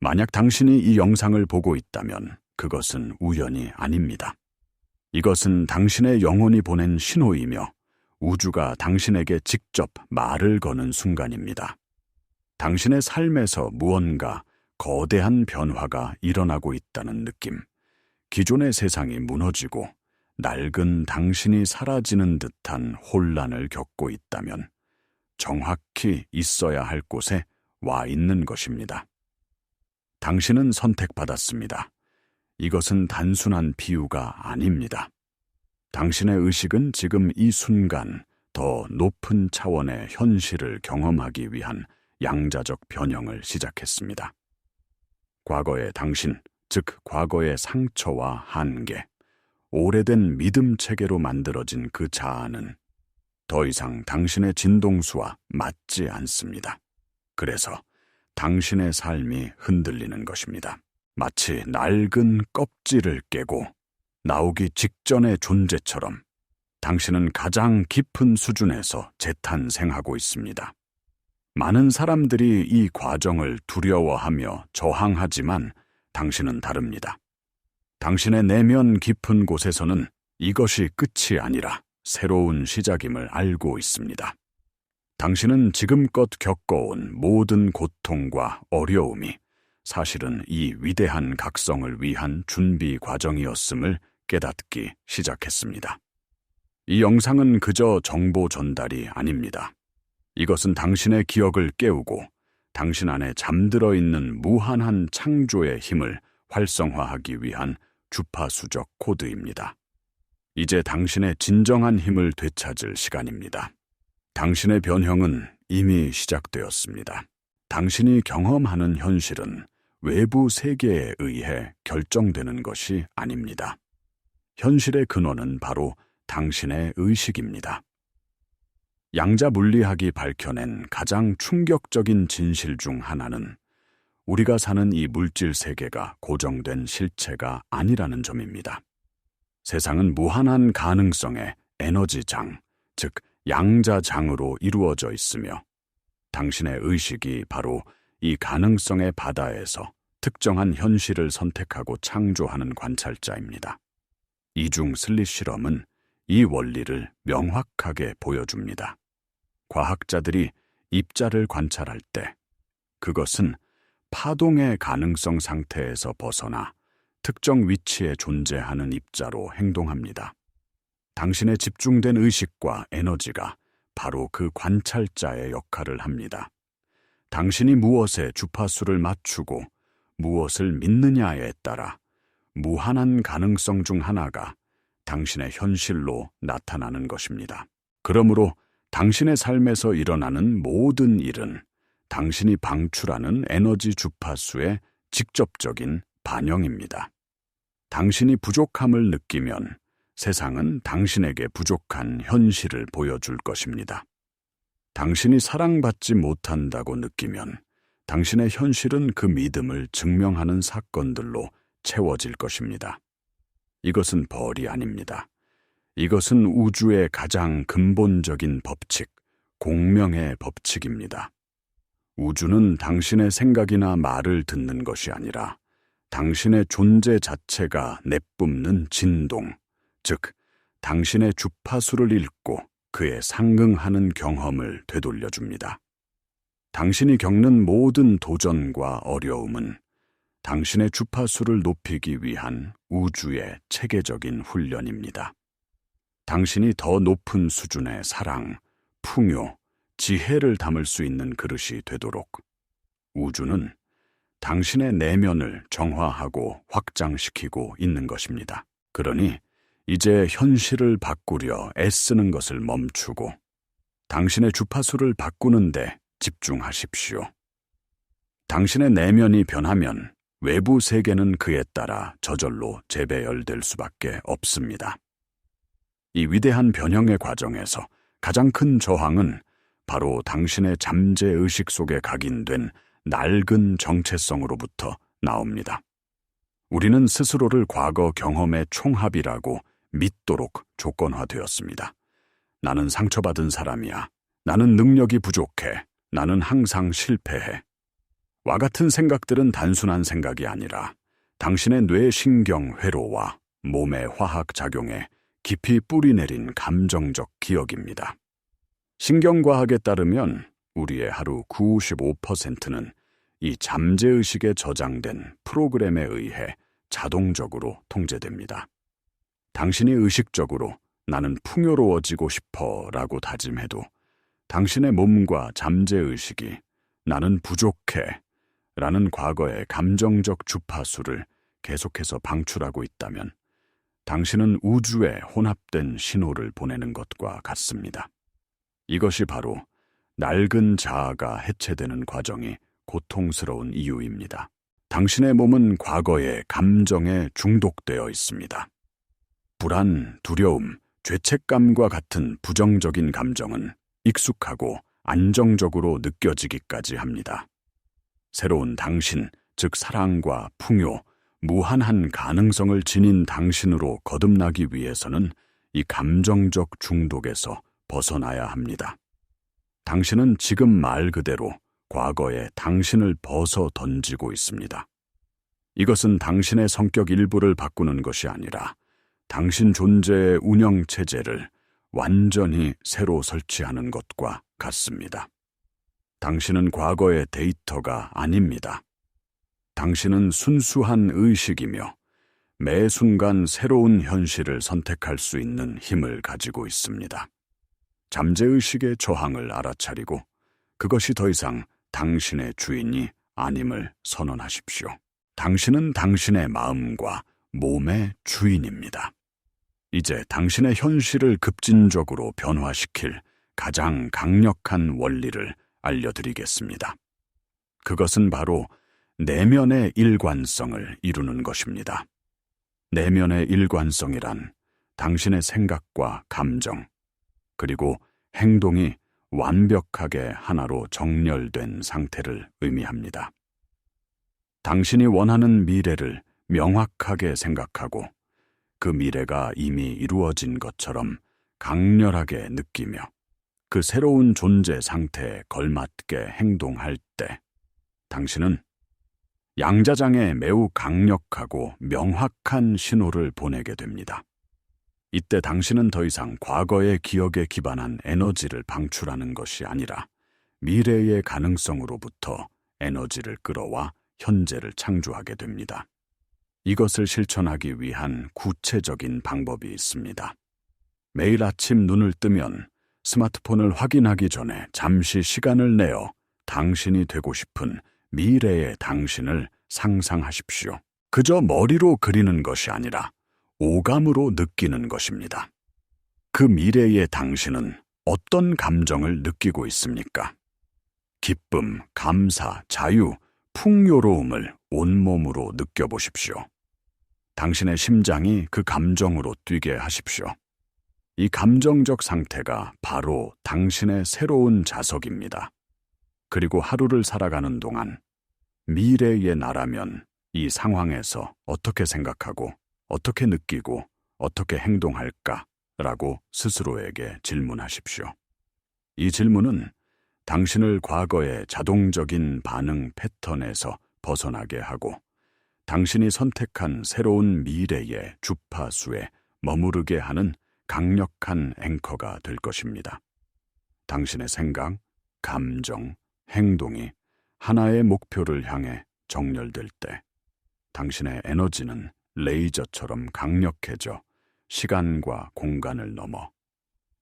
만약 당신이 이 영상을 보고 있다면 그것은 우연이 아닙니다. 이것은 당신의 영혼이 보낸 신호이며 우주가 당신에게 직접 말을 거는 순간입니다. 당신의 삶에서 무언가 거대한 변화가 일어나고 있다는 느낌, 기존의 세상이 무너지고 낡은 당신이 사라지는 듯한 혼란을 겪고 있다면 정확히 있어야 할 곳에 와 있는 것입니다. 당신은 선택받았습니다. 이것은 단순한 비유가 아닙니다. 당신의 의식은 지금 이 순간 더 높은 차원의 현실을 경험하기 위한 양자적 변형을 시작했습니다. 과거의 당신, 즉 과거의 상처와 한계, 오래된 믿음 체계로 만들어진 그 자아는 더 이상 당신의 진동수와 맞지 않습니다. 그래서 당신의 삶이 흔들리는 것입니다. 마치 낡은 껍질을 깨고 나오기 직전의 존재처럼 당신은 가장 깊은 수준에서 재탄생하고 있습니다. 많은 사람들이 이 과정을 두려워하며 저항하지만 당신은 다릅니다. 당신의 내면 깊은 곳에서는 이것이 끝이 아니라 새로운 시작임을 알고 있습니다. 당신은 지금껏 겪어온 모든 고통과 어려움이 사실은 이 위대한 각성을 위한 준비 과정이었음을 깨닫기 시작했습니다. 이 영상은 그저 정보 전달이 아닙니다. 이것은 당신의 기억을 깨우고 당신 안에 잠들어 있는 무한한 창조의 힘을 활성화하기 위한 주파수적 코드입니다. 이제 당신의 진정한 힘을 되찾을 시간입니다. 당신의 변형은 이미 시작되었습니다. 당신이 경험하는 현실은 외부 세계에 의해 결정되는 것이 아닙니다. 현실의 근원은 바로 당신의 의식입니다. 양자 물리학이 밝혀낸 가장 충격적인 진실 중 하나는 우리가 사는 이 물질 세계가 고정된 실체가 아니라는 점입니다. 세상은 무한한 가능성의 에너지장, 즉 양자장으로 이루어져 있으며 당신의 의식이 바로 이 가능성의 바다에서 특정한 현실을 선택하고 창조하는 관찰자입니다. 이중 슬릿 실험은 이 원리를 명확하게 보여줍니다. 과학자들이 입자를 관찰할 때 그것은 파동의 가능성 상태에서 벗어나 특정 위치에 존재하는 입자로 행동합니다. 당신의 집중된 의식과 에너지가 바로 그 관찰자의 역할을 합니다. 당신이 무엇에 주파수를 맞추고 무엇을 믿느냐에 따라 무한한 가능성 중 하나가 당신의 현실로 나타나는 것입니다. 그러므로 당신의 삶에서 일어나는 모든 일은 당신이 방출하는 에너지 주파수의 직접적인 반영입니다. 당신이 부족함을 느끼면 세상은 당신에게 부족한 현실을 보여줄 것입니다. 당신이 사랑받지 못한다고 느끼면 당신의 현실은 그 믿음을 증명하는 사건들로 채워질 것입니다. 이것은 벌이 아닙니다. 이것은 우주의 가장 근본적인 법칙, 공명의 법칙입니다. 우주는 당신의 생각이나 말을 듣는 것이 아니라 당신의 존재 자체가 내뿜는 진동, 즉 당신의 주파수를 읽고 그에 상응하는 경험을 되돌려줍니다. 당신이 겪는 모든 도전과 어려움은 당신의 주파수를 높이기 위한 우주의 체계적인 훈련입니다. 당신이 더 높은 수준의 사랑, 풍요, 지혜를 담을 수 있는 그릇이 되도록 우주는 당신의 내면을 정화하고 확장시키고 있는 것입니다. 그러니 이제 현실을 바꾸려 애쓰는 것을 멈추고 당신의 주파수를 바꾸는데 집중하십시오. 당신의 내면이 변하면 외부 세계는 그에 따라 저절로 재배열될 수밖에 없습니다. 이 위대한 변형의 과정에서 가장 큰 저항은 바로 당신의 잠재의식 속에 각인된 낡은 정체성으로부터 나옵니다. 우리는 스스로를 과거 경험의 총합이라고 믿도록 조건화되었습니다. 나는 상처받은 사람이야. 나는 능력이 부족해. 나는 항상 실패해. 와 같은 생각들은 단순한 생각이 아니라 당신의 뇌 신경 회로와 몸의 화학 작용에 깊이 뿌리내린 감정적 기억입니다. 신경과학에 따르면 우리의 하루 95%는 이 잠재의식에 저장된 프로그램에 의해 자동적으로 통제됩니다. 당신이 의식적으로 나는 풍요로워지고 싶어 라고 다짐해도 당신의 몸과 잠재의식이 나는 부족해 라는 과거의 감정적 주파수를 계속해서 방출하고 있다면 당신은 우주에 혼합된 신호를 보내는 것과 같습니다. 이것이 바로 낡은 자아가 해체되는 과정이 고통스러운 이유입니다. 당신의 몸은 과거의 감정에 중독되어 있습니다. 불안, 두려움, 죄책감과 같은 부정적인 감정은 익숙하고 안정적으로 느껴지기까지 합니다. 새로운 당신, 즉 사랑과 풍요, 무한한 가능성을 지닌 당신으로 거듭나기 위해서는 이 감정적 중독에서 벗어나야 합니다. 당신은 지금 말 그대로 과거에 당신을 벗어 던지고 있습니다. 이것은 당신의 성격 일부를 바꾸는 것이 아니라 당신 존재의 운영체제를 완전히 새로 설치하는 것과 같습니다. 당신은 과거의 데이터가 아닙니다. 당신은 순수한 의식이며 매 순간 새로운 현실을 선택할 수 있는 힘을 가지고 있습니다. 잠재의식의 저항을 알아차리고 그것이 더 이상 당신의 주인이 아님을 선언하십시오. 당신은 당신의 마음과 몸의 주인입니다. 이제 당신의 현실을 급진적으로 변화시킬 가장 강력한 원리를 알려드리겠습니다. 그것은 바로 내면의 일관성을 이루는 것입니다. 내면의 일관성이란 당신의 생각과 감정, 그리고 행동이 완벽하게 하나로 정렬된 상태를 의미합니다. 당신이 원하는 미래를 명확하게 생각하고 그 미래가 이미 이루어진 것처럼 강렬하게 느끼며 그 새로운 존재 상태에 걸맞게 행동할 때 당신은 양자장에 매우 강력하고 명확한 신호를 보내게 됩니다. 이때 당신은 더 이상 과거의 기억에 기반한 에너지를 방출하는 것이 아니라 미래의 가능성으로부터 에너지를 끌어와 현재를 창조하게 됩니다. 이것을 실천하기 위한 구체적인 방법이 있습니다. 매일 아침 눈을 뜨면 스마트폰을 확인하기 전에 잠시 시간을 내어 당신이 되고 싶은 미래의 당신을 상상하십시오. 그저 머리로 그리는 것이 아니라 오감으로 느끼는 것입니다. 그 미래의 당신은 어떤 감정을 느끼고 있습니까? 기쁨, 감사, 자유, 풍요로움을 온몸으로 느껴보십시오. 당신의 심장이 그 감정으로 뛰게 하십시오. 이 감정적 상태가 바로 당신의 새로운 자석입니다. 그리고 하루를 살아가는 동안 미래의 나라면 이 상황에서 어떻게 생각하고 어떻게 느끼고 어떻게 행동할까라고 스스로에게 질문하십시오. 이 질문은 당신을 과거의 자동적인 반응 패턴에서 벗어나게 하고 당신이 선택한 새로운 미래의 주파수에 머무르게 하는 강력한 앵커가 될 것입니다. 당신의 생각, 감정, 행동이 하나의 목표를 향해 정렬될 때 당신의 에너지는 레이저처럼 강력해져 시간과 공간을 넘어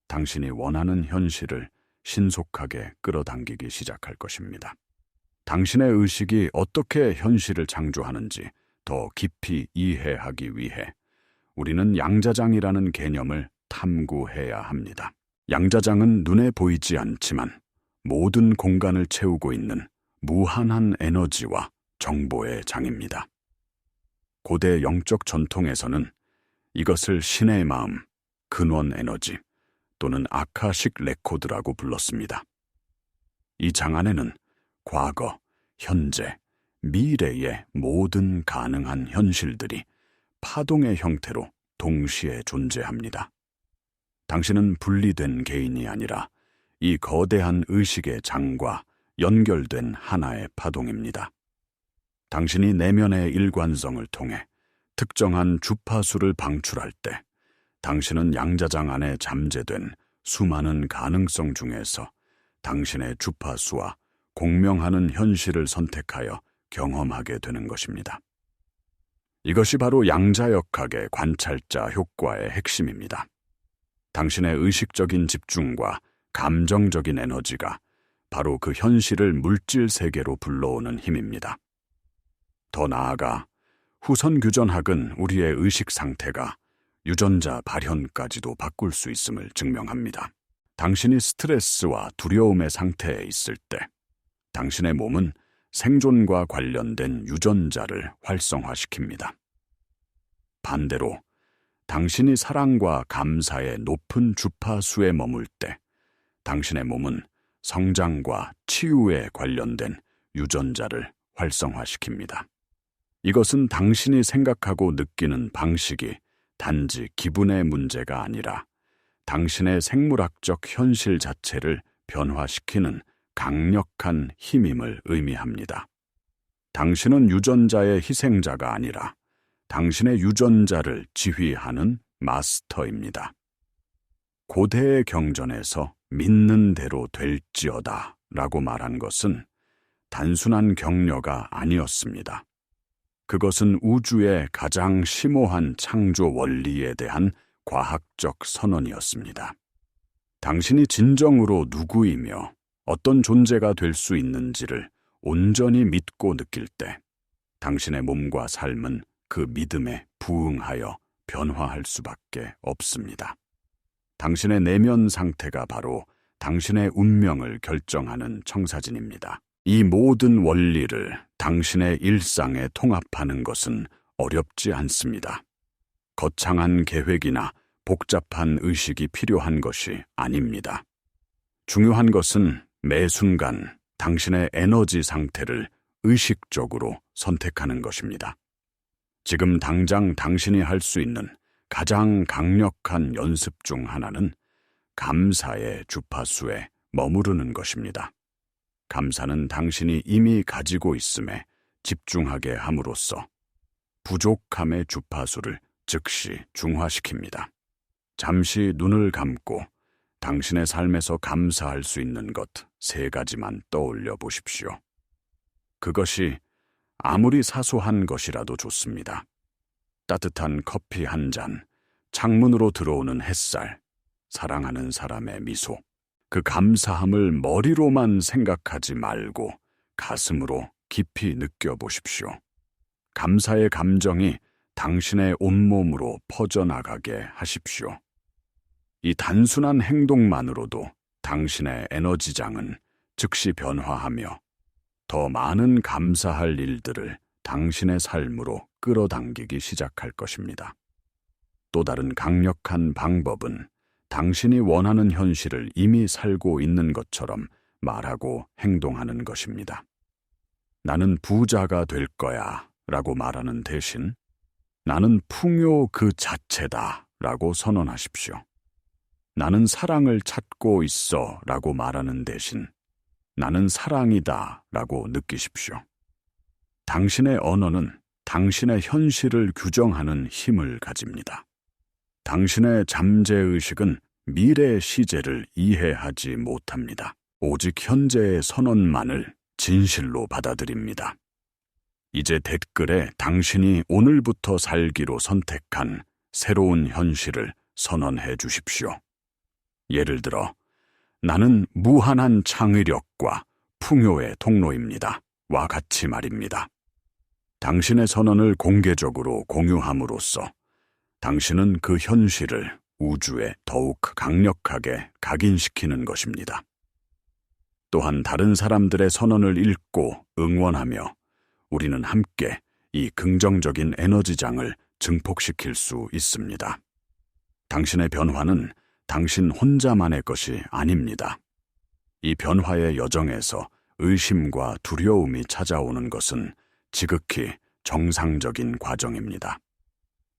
당신이 원하는 현실을 신속하게 끌어당기기 시작할 것입니다. 당신의 의식이 어떻게 현실을 창조하는지 더 깊이 이해하기 위해 우리는 양자장이라는 개념을 탐구해야 합니다. 양자장은 눈에 보이지 않지만 모든 공간을 채우고 있는 무한한 에너지와 정보의 장입니다. 고대 영적 전통에서는 이것을 신의 마음, 근원 에너지 또는 아카식 레코드라고 불렀습니다. 이 장 안에는 과거, 현재, 미래의 모든 가능한 현실들이 파동의 형태로 동시에 존재합니다. 당신은 분리된 개인이 아니라 이 거대한 의식의 장과 연결된 하나의 파동입니다. 당신이 내면의 일관성을 통해 특정한 주파수를 방출할 때 당신은 양자장 안에 잠재된 수많은 가능성 중에서 당신의 주파수와 공명하는 현실을 선택하여 경험하게 되는 것입니다. 이것이 바로 양자역학의 관찰자 효과의 핵심입니다. 당신의 의식적인 집중과 감정적인 에너지가 바로 그 현실을 물질 세계로 불러오는 힘입니다. 더 나아가 후선 규전학은 우리의 의식 상태가 유전자 발현까지도 바꿀 수 있음을 증명합니다. 당신이 스트레스와 두려움의 상태에 있을 때 당신의 몸은 생존과 관련된 유전자를 활성화시킵니다. 반대로 당신이 사랑과 감사의 높은 주파수에 머물 때 당신의 몸은 성장과 치유에 관련된 유전자를 활성화시킵니다. 이것은 당신이 생각하고 느끼는 방식이 단지 기분의 문제가 아니라 당신의 생물학적 현실 자체를 변화시키는 강력한 힘임을 의미합니다. 당신은 유전자의 희생자가 아니라 당신의 유전자를 지휘하는 마스터입니다. 고대의 경전에서 믿는 대로 될지어다 라고 말한 것은 단순한 격려가 아니었습니다. 그것은 우주의 가장 심오한 창조 원리에 대한 과학적 선언이었습니다. 당신이 진정으로 누구이며 어떤 존재가 될 수 있는지를 온전히 믿고 느낄 때 당신의 몸과 삶은 그 믿음에 부응하여 변화할 수밖에 없습니다. 당신의 내면 상태가 바로 당신의 운명을 결정하는 청사진입니다. 이 모든 원리를 당신의 일상에 통합하는 것은 어렵지 않습니다. 거창한 계획이나 복잡한 의식이 필요한 것이 아닙니다. 중요한 것은 매 순간 당신의 에너지 상태를 의식적으로 선택하는 것입니다. 지금 당장 당신이 할 수 있는 가장 강력한 연습 중 하나는 감사의 주파수에 머무르는 것입니다. 감사는 당신이 이미 가지고 있음에 집중하게 함으로써 부족함의 주파수를 즉시 중화시킵니다. 잠시 눈을 감고 당신의 삶에서 감사할 수 있는 것 3가지만 떠올려 보십시오. 그것이 아무리 사소한 것이라도 좋습니다. 따뜻한 커피 한 잔, 창문으로 들어오는 햇살, 사랑하는 사람의 미소. 그 감사함을 머리로만 생각하지 말고 가슴으로 깊이 느껴보십시오. 감사의 감정이 당신의 온몸으로 퍼져나가게 하십시오. 이 단순한 행동만으로도 당신의 에너지장은 즉시 변화하며 더 많은 감사할 일들을 당신의 삶으로 끌어당기기 시작할 것입니다. 또 다른 강력한 방법은 당신이 원하는 현실을 이미 살고 있는 것처럼 말하고 행동하는 것입니다. 나는 부자가 될 거야 라고 말하는 대신 나는 풍요 그 자체다 라고 선언하십시오. 나는 사랑을 찾고 있어 라고 말하는 대신 나는 사랑이다 라고 느끼십시오. 당신의 언어는 당신의 현실을 규정하는 힘을 가집니다. 당신의 잠재의식은 미래 시제를 이해하지 못합니다. 오직 현재의 선언만을 진실로 받아들입니다. 이제 댓글에 당신이 오늘부터 살기로 선택한 새로운 현실을 선언해 주십시오. 예를 들어, 나는 무한한 창의력과 풍요의 통로입니다. 와 같이 말입니다. 당신의 선언을 공개적으로 공유함으로써 당신은 그 현실을 우주에 더욱 강력하게 각인시키는 것입니다. 또한 다른 사람들의 선언을 읽고 응원하며 우리는 함께 이 긍정적인 에너지장을 증폭시킬 수 있습니다. 당신의 변화는 당신 혼자만의 것이 아닙니다. 이 변화의 여정에서 의심과 두려움이 찾아오는 것은 지극히 정상적인 과정입니다.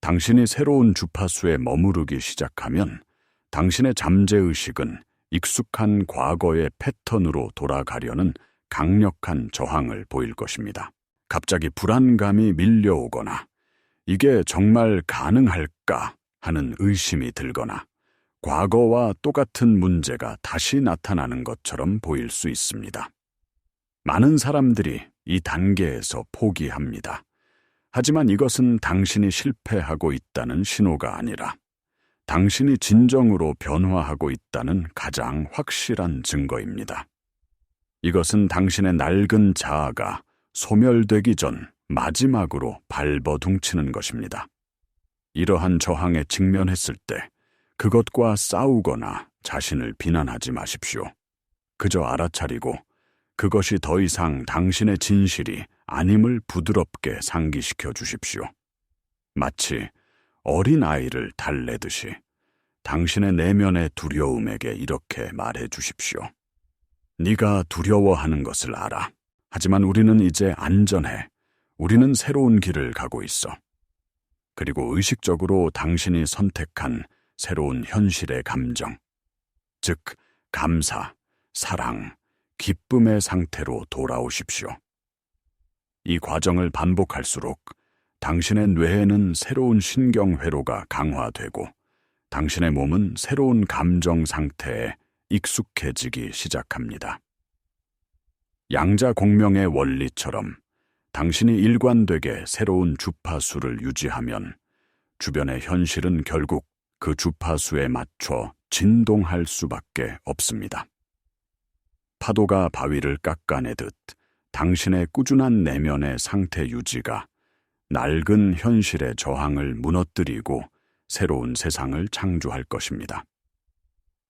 당신이 새로운 주파수에 머무르기 시작하면 당신의 잠재의식은 익숙한 과거의 패턴으로 돌아가려는 강력한 저항을 보일 것입니다. 갑자기 불안감이 밀려오거나 이게 정말 가능할까 하는 의심이 들거나 과거와 똑같은 문제가 다시 나타나는 것처럼 보일 수 있습니다. 많은 사람들이 이 단계에서 포기합니다. 하지만 이것은 당신이 실패하고 있다는 신호가 아니라 당신이 진정으로 변화하고 있다는 가장 확실한 증거입니다. 이것은 당신의 낡은 자아가 소멸되기 전 마지막으로 발버둥치는 것입니다. 이러한 저항에 직면했을 때 그것과 싸우거나 자신을 비난하지 마십시오. 그저 알아차리고 그것이 더 이상 당신의 진실이 아님을 부드럽게 상기시켜 주십시오. 마치 어린 아이를 달래듯이 당신의 내면의 두려움에게 이렇게 말해 주십시오. 네가 두려워하는 것을 알아. 하지만 우리는 이제 안전해. 우리는 새로운 길을 가고 있어. 그리고 의식적으로 당신이 선택한 새로운 현실의 감정, 즉 감사, 사랑, 기쁨의 상태로 돌아오십시오. 이 과정을 반복할수록 당신의 뇌에는 새로운 신경회로가 강화되고 당신의 몸은 새로운 감정 상태에 익숙해지기 시작합니다. 양자공명의 원리처럼 당신이 일관되게 새로운 주파수를 유지하면 주변의 현실은 결국 그 주파수에 맞춰 진동할 수밖에 없습니다. 파도가 바위를 깎아내듯 당신의 꾸준한 내면의 상태 유지가 낡은 현실의 저항을 무너뜨리고 새로운 세상을 창조할 것입니다.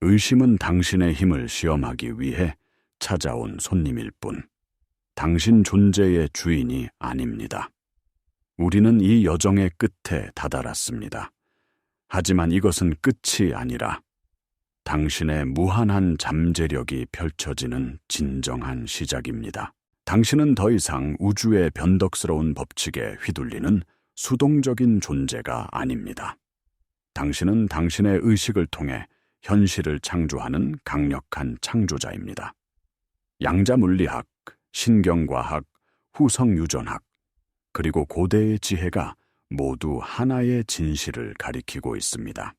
의심은 당신의 힘을 시험하기 위해 찾아온 손님일 뿐, 당신 존재의 주인이 아닙니다. 우리는 이 여정의 끝에 다다랐습니다. 하지만 이것은 끝이 아니라 당신의 무한한 잠재력이 펼쳐지는 진정한 시작입니다. 당신은 더 이상 우주의 변덕스러운 법칙에 휘둘리는 수동적인 존재가 아닙니다. 당신은 당신의 의식을 통해 현실을 창조하는 강력한 창조자입니다. 양자물리학, 신경과학, 후성유전학, 그리고 고대의 지혜가 모두 하나의 진실을 가리키고 있습니다.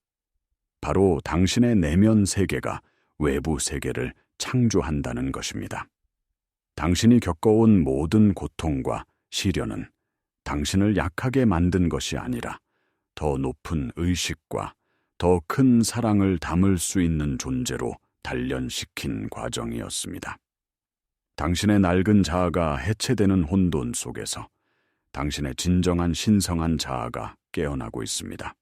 바로 당신의 내면 세계가 외부 세계를 창조한다는 것입니다. 당신이 겪어온 모든 고통과 시련은 당신을 약하게 만든 것이 아니라 더 높은 의식과 더 큰 사랑을 담을 수 있는 존재로 단련시킨 과정이었습니다. 당신의 낡은 자아가 해체되는 혼돈 속에서 당신의 진정한 신성한 자아가 깨어나고 있습니다.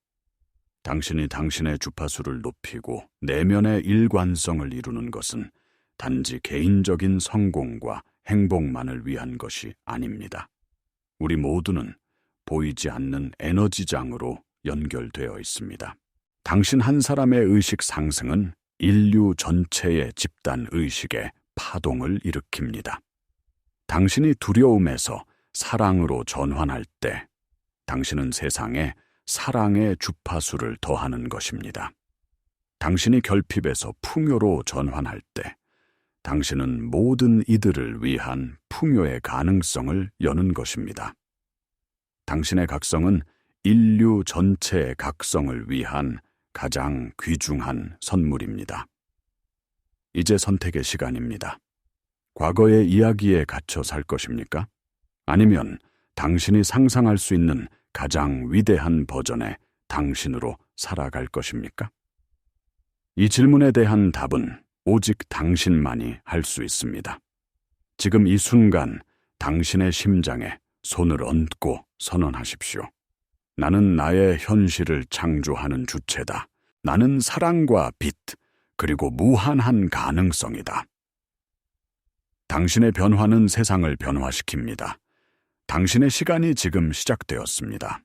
당신이 당신의 주파수를 높이고 내면의 일관성을 이루는 것은 단지 개인적인 성공과 행복만을 위한 것이 아닙니다. 우리 모두는 보이지 않는 에너지장으로 연결되어 있습니다. 당신 한 사람의 의식 상승은 인류 전체의 집단 의식에 파동을 일으킵니다. 당신이 두려움에서 사랑으로 전환할 때 당신은 세상에 사랑의 주파수를 더하는 것입니다. 당신이 결핍에서 풍요로 전환할 때 당신은 모든 이들을 위한 풍요의 가능성을 여는 것입니다. 당신의 각성은 인류 전체의 각성을 위한 가장 귀중한 선물입니다. 이제 선택의 시간입니다. 과거의 이야기에 갇혀 살 것입니까? 아니면 당신이 상상할 수 있는 가장 위대한 버전의 당신으로 살아갈 것입니까? 이 질문에 대한 답은 오직 당신만이 할 수 있습니다. 지금 이 순간 당신의 심장에 손을 얹고 선언하십시오. 나는 나의 현실을 창조하는 주체다. 나는 사랑과 빛, 그리고 무한한 가능성이다. 당신의 변화는 세상을 변화시킵니다. 당신의 시간이 지금 시작되었습니다.